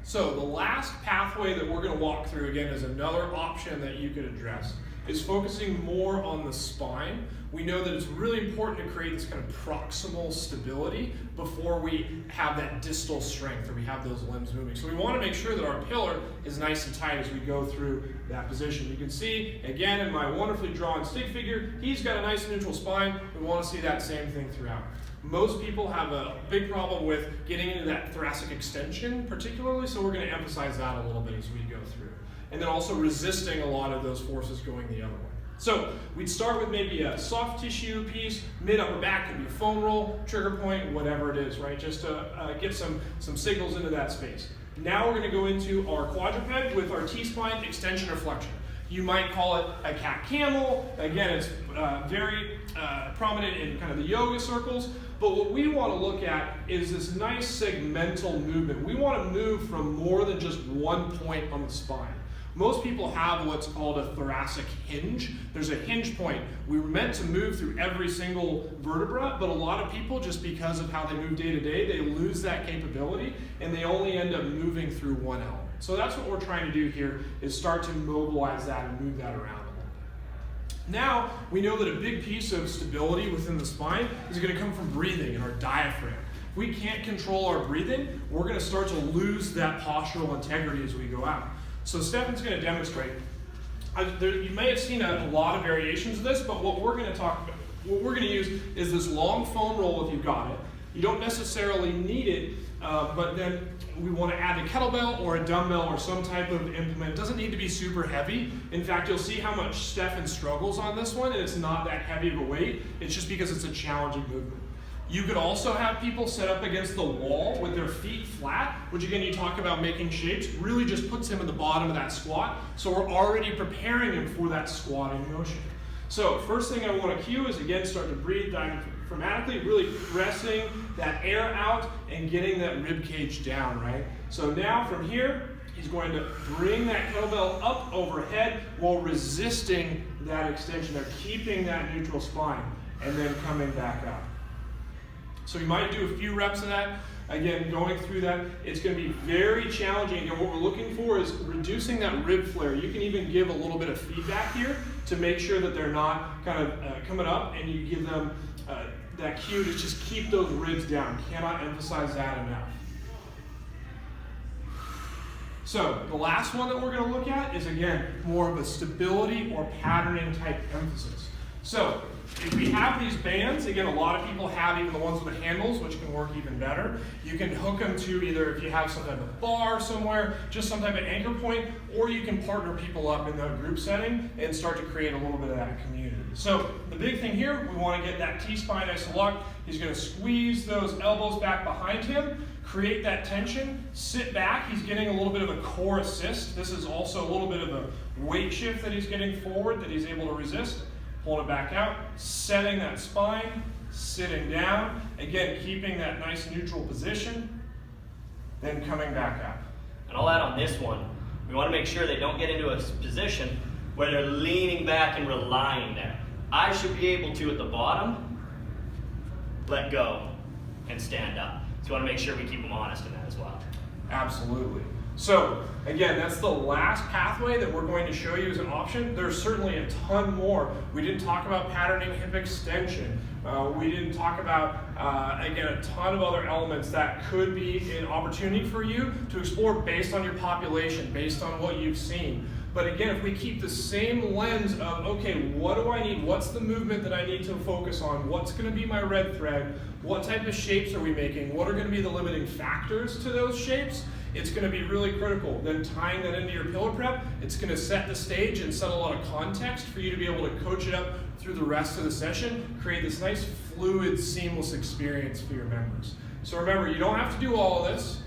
So the last pathway that we're going to walk through, again, is another option that you could address, is focusing more on the spine. We know that it's really important to create this kind of proximal stability before we have that distal strength, or we have those limbs moving. So we want to make sure that our pillar is nice and tight as we go through that position. You can see, again, in my wonderfully drawn stick figure, he's got a nice neutral spine. We want to see that same thing throughout. Most people have a big problem with getting into that thoracic extension particularly, so we're going to emphasize that a little bit as we go through. And then also resisting a lot of those forces going the other way. So we'd start with maybe a soft tissue piece, mid-upper back could be a foam roll, trigger point, whatever it is, right? Just to get some signals into that space. Now we're going to go into our quadruped with our T-spine extension or flexion. You might call it a cat camel. Again, it's very prominent in kind of the yoga circles. But what we want to look at is this nice segmental movement. We want to move from more than just one point on the spine. Most people have what's called a thoracic hinge. There's a hinge point. We were meant to move through every single vertebra, but a lot of people, just because of how they move day to day, they lose that capability and they only end up moving through one element. So that's what we're trying to do here, is start to mobilize that and move that around a little bit. Now, we know that a big piece of stability within the spine is going to come from breathing and our diaphragm. If we can't control our breathing, we're going to start to lose that postural integrity as we go out. So Stefan's going to demonstrate. You may have seen a lot of variations of this, but what we're going to use is this long foam roll if you've got it. You don't necessarily need it, but then we want to add a kettlebell or a dumbbell or some type of implement. It doesn't need to be super heavy. In fact, you'll see how much Stefan struggles on this one, and it's not that heavy of a weight. It's just because it's a challenging movement. You could also have people set up against the wall with their feet flat, which again, you talk about making shapes, really just puts him at the bottom of that squat. So we're already preparing him for that squatting motion. So first thing I want to cue is, again, start to breathe diaphragmatically, really pressing that air out and getting that rib cage down, right? So now from here, he's going to bring that kettlebell up overhead while resisting that extension. They're keeping that neutral spine and then coming back up. So you might do a few reps of that. Again, going through that, it's going to be very challenging. And what we're looking for is reducing that rib flare. You can even give a little bit of feedback here to make sure that they're not kind of coming up, and you give them that cue to just keep those ribs down. Cannot emphasize that enough. So the last one that we're going to look at is, again, more of a stability or patterning type emphasis. So if we have these bands, again, a lot of people have even the ones with the handles, which can work even better. You can hook them to either, if you have some type of bar somewhere, just some type of anchor point, or you can partner people up in the group setting and start to create a little bit of that community. So the big thing here, we want to get that T-spine nice and locked. He's going to squeeze those elbows back behind him, create that tension, sit back. He's getting a little bit of a core assist. This is also a little bit of a weight shift that he's getting forward that he's able to resist. Pull it back out, setting that spine, sitting down, again, keeping that nice neutral position, then coming back up. And I'll add on this one, we want to make sure they don't get into a position where they're leaning back and relying there. I should be able to, at the bottom, let go and stand up. So we want to make sure we keep them honest in that as well. Absolutely. So again, that's the last pathway that we're going to show you as an option. There's certainly a ton more. We didn't talk about patterning hip extension. We didn't talk about, again, a ton of other elements that could be an opportunity for you to explore based on your population, based on what you've seen. But again, if we keep the same lens of, okay, what do I need? What's the movement that I need to focus on? What's going to be my red thread? What type of shapes are we making? What are going to be the limiting factors to those shapes? It's going to be really critical. Then tying that into your pillar prep, it's going to set the stage and set a lot of context for you to be able to coach it up through the rest of the session, create this nice, fluid, seamless experience for your members. So remember, you don't have to do all of this.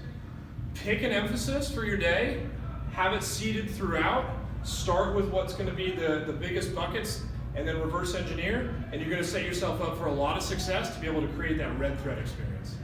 Pick an emphasis for your day, have it seeded throughout, start with what's going to be the biggest buckets, and then reverse engineer, and you're going to set yourself up for a lot of success to be able to create that red thread experience.